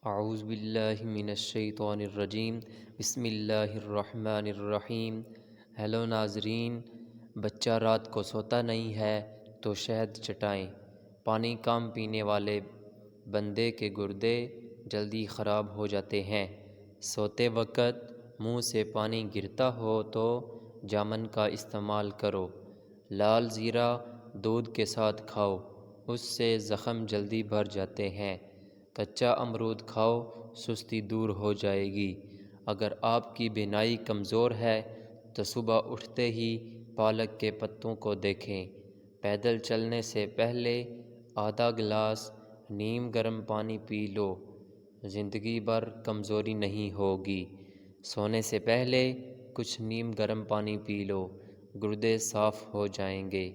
اعوذ باللہ من الشیطان الرجیم، بسم اللہ الرحمن الرحیم۔ ہیلو ناظرین، بچہ رات کو سوتا نہیں ہے تو شہد چٹائیں۔ پانی کم پینے والے بندے کے گردے جلدی خراب ہو جاتے ہیں۔ سوتے وقت منہ سے پانی گرتا ہو تو جامن کا استعمال کرو۔ لال زیرہ دودھ کے ساتھ کھاؤ، اس سے زخم جلدی بھر جاتے ہیں۔ کچا امرود کھاؤ، سستی دور ہو جائے گی۔ اگر آپ کی بینائی کمزور ہے تو صبح اٹھتے ہی پالک کے پتوں کو دیکھیں۔ پیدل چلنے سے پہلے آدھا گلاس نیم گرم پانی پی لو، زندگی بھر کمزوری نہیں ہوگی۔ سونے سے پہلے کچھ نیم گرم پانی پی لو، گردے صاف ہو جائیں گے۔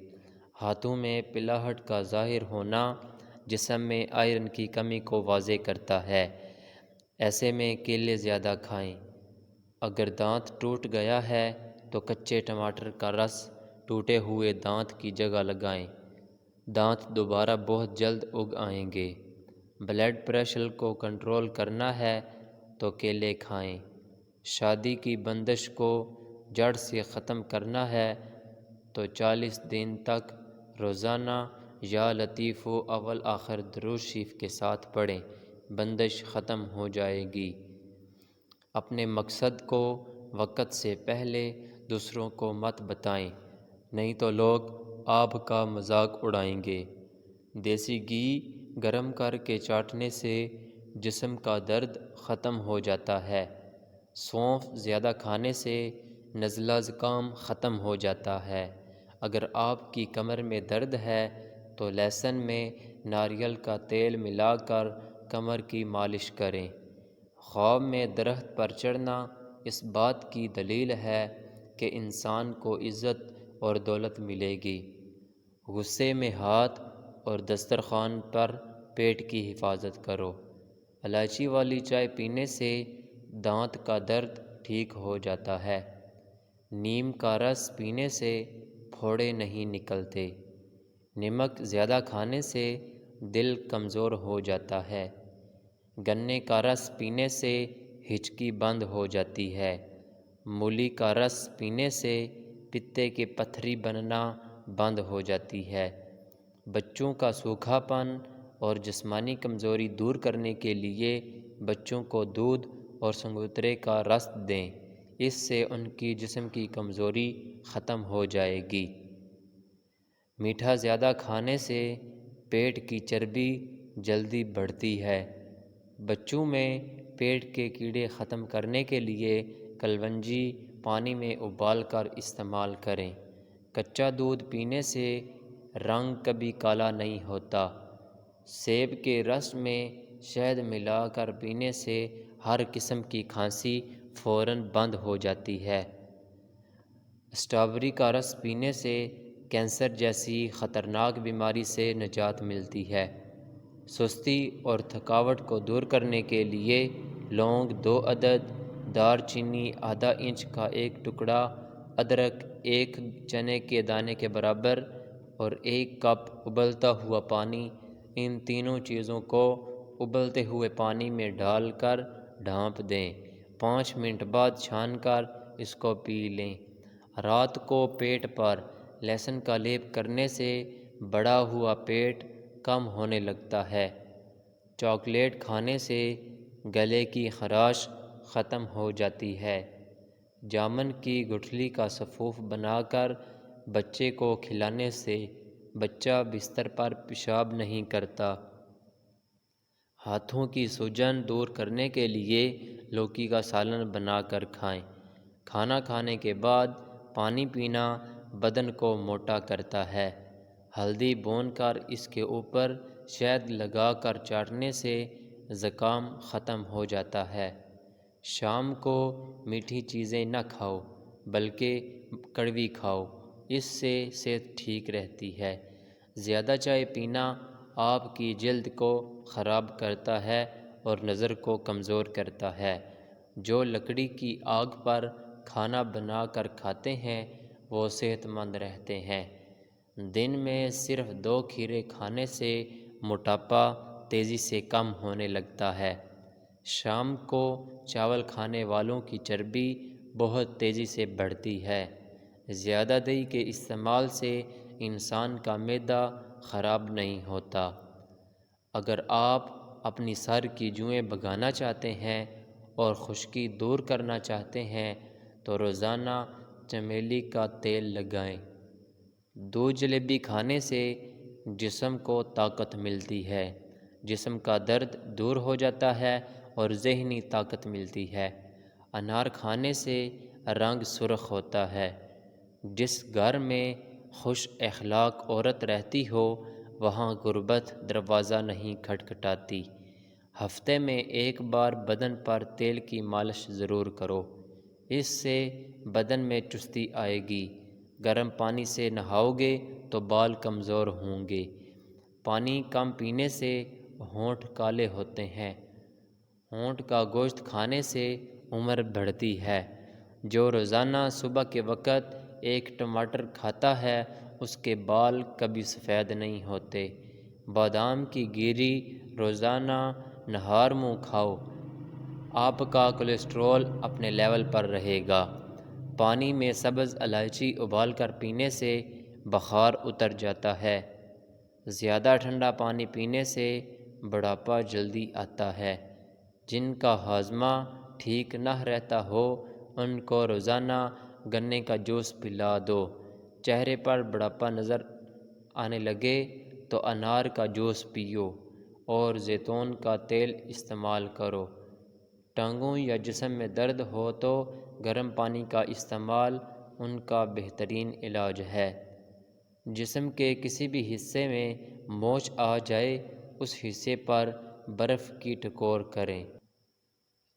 ہاتھوں میں پلاہٹ کا ظاہر ہونا جسم میں آئرن کی کمی کو واضح کرتا ہے، ایسے میں کیلے زیادہ کھائیں۔ اگر دانت ٹوٹ گیا ہے تو کچے ٹماٹر کا رس ٹوٹے ہوئے دانت کی جگہ لگائیں، دانت دوبارہ بہت جلد اگ آئیں گے۔ بلڈ پریشر کو کنٹرول کرنا ہے تو کیلے کھائیں۔ شادی کی بندش کو جڑ سے ختم کرنا ہے تو 40 دن تک روزانہ یا لطیف و اول آخر درود شریف کے ساتھ پڑھیں، بندش ختم ہو جائے گی۔ اپنے مقصد کو وقت سے پہلے دوسروں کو مت بتائیں، نہیں تو لوگ آپ کا مذاق اڑائیں گے۔ دیسی گھی گرم کر کے چاٹنے سے جسم کا درد ختم ہو جاتا ہے۔ سونف زیادہ کھانے سے نزلہ زکام ختم ہو جاتا ہے۔ اگر آپ کی کمر میں درد ہے تو لہسن میں ناریل کا تیل ملا کر کمر کی مالش کریں۔ خواب میں درخت پر چڑھنا اس بات کی دلیل ہے کہ انسان کو عزت اور دولت ملے گی۔ غصے میں ہاتھ اور دسترخوان پر پیٹ کی حفاظت کرو۔ الائچی والی چائے پینے سے دانت کا درد ٹھیک ہو جاتا ہے۔ نیم کا رس پینے سے پھوڑے نہیں نکلتے۔ نمک زیادہ کھانے سے دل کمزور ہو جاتا ہے۔ گنے کا رس پینے سے ہچکی بند ہو جاتی ہے۔ مولی کا رس پینے سے پتے کی پتھری بننا بند ہو جاتی ہے۔ بچوں کا سوکھا پن اور جسمانی کمزوری دور کرنے کے لیے بچوں کو دودھ اور سنگترے کا رس دیں، اس سے ان کی جسم کی کمزوری ختم ہو جائے گی۔ میٹھا زیادہ کھانے سے پیٹ کی چربی جلدی بڑھتی ہے۔ بچوں میں پیٹ کے کیڑے ختم کرنے کے لیے کلونجی پانی میں ابال کر استعمال کریں۔ کچا دودھ پینے سے رنگ کبھی کالا نہیں ہوتا۔ سیب کے رس میں شہد ملا کر پینے سے ہر قسم کی کھانسی فوراً بند ہو جاتی ہے۔ اسٹرابیری کا رس پینے سے کینسر جیسی خطرناک بیماری سے نجات ملتی ہے۔ سستی اور تھکاوٹ کو دور کرنے کے لیے لونگ 2 عدد، دار چینی آدھا انچ کا ایک ٹکڑا، ادرک 1 چنے کے دانے کے برابر اور 1 کپ ابلتا ہوا پانی، ان تینوں چیزوں کو ابلتے ہوئے پانی میں ڈال کر ڈھانپ دیں۔ 5 منٹ بعد چھان کر اس کو پی لیں۔ رات کو پیٹ پر لہسن کا لیپ کرنے سے بڑا ہوا پیٹ کم ہونے لگتا ہے۔ چاکلیٹ کھانے سے گلے کی خراش ختم ہو جاتی ہے۔ جامن کی گٹھلی کا سفوف بنا کر بچے کو کھلانے سے بچہ بستر پر پیشاب نہیں کرتا۔ ہاتھوں کی سوجن دور کرنے کے لیے لوکی کا سالن بنا کر کھائیں۔ کھانا کھانے کے بعد پانی پینا بدن کو موٹا کرتا ہے۔ ہلدی بھون کر اس کے اوپر شہد لگا کر چاٹنے سے زکام ختم ہو جاتا ہے۔ شام کو میٹھی چیزیں نہ کھاؤ بلکہ کڑوی کھاؤ، اس سے صحت ٹھیک رہتی ہے۔ زیادہ چائے پینا آپ کی جلد کو خراب کرتا ہے اور نظر کو کمزور کرتا ہے۔ جو لکڑی کی آگ پر کھانا بنا کر کھاتے ہیں وہ صحت مند رہتے ہیں۔ دن میں صرف 2 کھیرے کھانے سے موٹاپا تیزی سے کم ہونے لگتا ہے۔ شام کو چاول کھانے والوں کی چربی بہت تیزی سے بڑھتی ہے۔ زیادہ دہی کے استعمال سے انسان کا معدہ خراب نہیں ہوتا۔ اگر آپ اپنی سر کی جوئیں بھگانا چاہتے ہیں اور خشکی دور کرنا چاہتے ہیں تو روزانہ چمیلی کا تیل لگائیں۔ دودھ جلیبی کھانے سے جسم کو طاقت ملتی ہے، جسم کا درد دور ہو جاتا ہے اور ذہنی طاقت ملتی ہے۔ انار کھانے سے رنگ سرخ ہوتا ہے۔ جس گھر میں خوش اخلاق عورت رہتی ہو وہاں غربت دروازہ نہیں کھٹکھٹاتی۔ ہفتے میں ایک بار بدن پر تیل کی مالش ضرور کرو، اس سے بدن میں چستی آئے گی۔ گرم پانی سے نہاؤ گے تو بال کمزور ہوں گے۔ پانی کم پینے سے ہونٹ کالے ہوتے ہیں۔ ہونٹ کا گوشت کھانے سے عمر بڑھتی ہے۔ جو روزانہ صبح کے وقت ایک ٹماٹر کھاتا ہے اس کے بال کبھی سفید نہیں ہوتے۔ بادام کی گیری روزانہ نہار منہ کھاؤ، آپ کا کولیسٹرول اپنے لیول پر رہے گا۔ پانی میں سبز الائچی ابال کر پینے سے بخار اتر جاتا ہے۔ زیادہ ٹھنڈا پانی پینے سے بڑھاپا جلدی آتا ہے۔ جن کا ہاضمہ ٹھیک نہ رہتا ہو ان کو روزانہ گنے کا جوس پلا دو۔ چہرے پر بڑھاپا نظر آنے لگے تو انار کا جوس پیو اور زیتون کا تیل استعمال کرو۔ ٹانگوں یا جسم میں درد ہو تو گرم پانی کا استعمال ان کا بہترین علاج ہے۔ جسم کے کسی بھی حصے میں موچ آ جائے اس حصے پر برف کی ٹکور کریں۔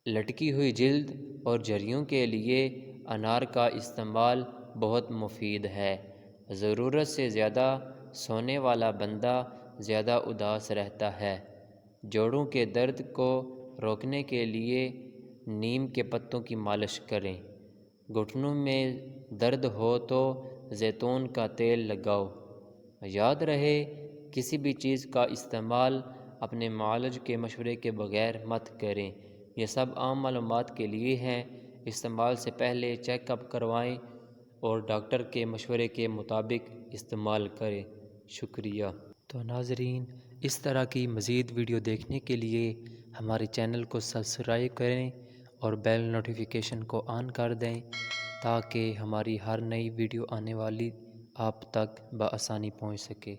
لٹکی ہوئی جلد اور جھریوں کے لیے انار کا استعمال بہت مفید ہے۔ ضرورت سے زیادہ سونے والا بندہ زیادہ اداس رہتا ہے۔ جوڑوں کے درد کو روکنے کے لیے نیم کے پتوں کی مالش کریں۔ گھٹنوں میں درد ہو تو زیتون کا تیل لگاؤ۔ یاد رہے کسی بھی چیز کا استعمال اپنے معالج کے مشورے کے بغیر مت کریں۔ یہ سب عام معلومات کے لیے ہیں۔ استعمال سے پہلے چیک اپ کروائیں اور ڈاکٹر کے مشورے کے مطابق استعمال کریں۔ شکریہ۔ تو ناظرین، اس طرح کی مزید ویڈیو دیکھنے کے لیے ہمارے چینل کو سبسکرائب کریں اور بیل نوٹیفیکیشن کو آن کر دیں تاکہ ہماری ہر نئی ویڈیو آنے والی آپ تک بآسانی پہنچ سکے۔